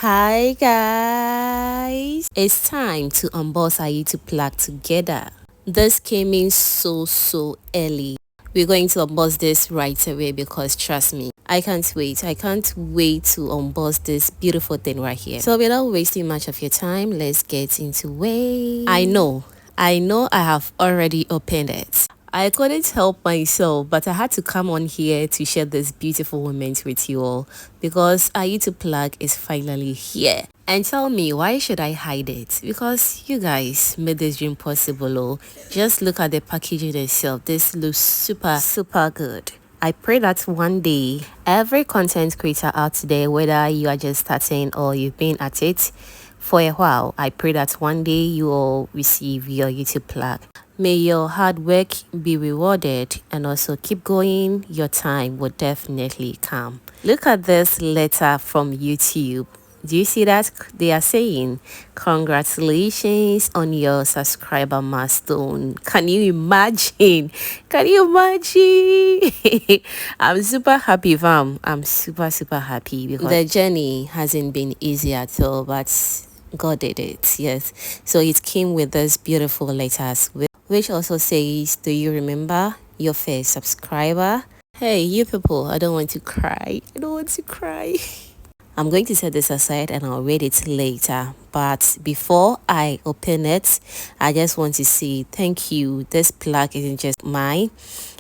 Hi guys, it's time to unbox our YouTube Plaque together. This came in so early. We're going to unbox this right away because trust me, I can't wait to unbox this beautiful thing right here. So without wasting much of your time, let's get into it. I know I have already opened it. I couldn't help myself, but I had to come on here to share this beautiful moment with you all because our YouTube Plug is finally here. And tell me, why should I hide it? Because you guys made this dream possible. Oh, just look at the packaging itself. This looks super good. I pray that one day, every content creator out there, whether you are just starting or you've been at it for a while, I pray that one day you all receive your YouTube Plug. May your hard work be rewarded and also keep going. Your time will definitely come. Look at this letter from YouTube. Do you see that? They are saying, congratulations on your subscriber milestone. Can you imagine? Can you imagine? I'm super happy, fam. I'm super happy because the journey hasn't been easy at all, but God did it. Yes. So it came with this beautiful letters, which also says, do you remember your first subscriber? Hey, you people, I don't want to cry. I don't want to cry. I'm going to set this aside and I'll read it later. But before I open it, I just want to say thank you. This plaque isn't just mine.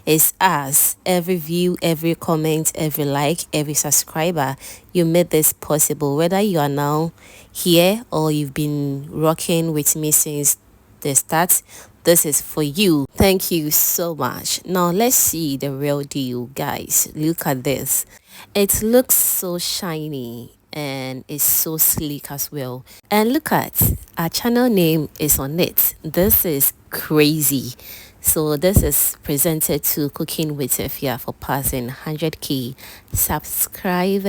It's us. Every view, every comment, every like, every subscriber, you made this possible. Whether you are now here or you've been rocking with me since the start, this is for you. Thank you so much. Now let's see the real deal, guys. Look at this. It looks so shiny and it's so sleek as well. And look at our channel name is on it. This is crazy. So this is presented to Cooking with Efia for passing 100k subscribers.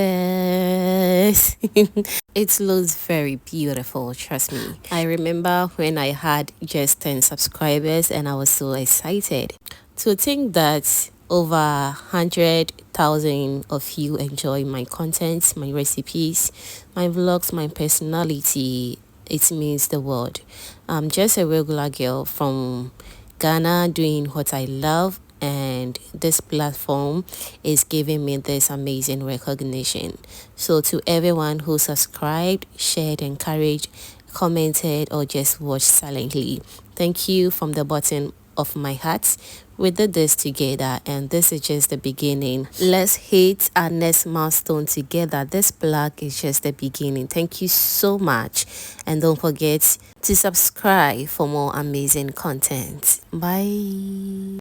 It looks very beautiful, trust me. I remember when I had just 10 subscribers and I was so excited. To think that over 100,000 of you enjoy my content, my recipes, my vlogs, my personality, it means the world. I'm just a regular girl from Ghana doing what I love, and this platform is giving me this amazing recognition. So to everyone who subscribed, shared, encouraged, commented, or just watched silently, thank you from the bottom of my heart. We did this together and this is just the beginning. Let's hit our next milestone together. This plug is just the beginning. Thank you so much, and don't forget to subscribe for more amazing content. Bye.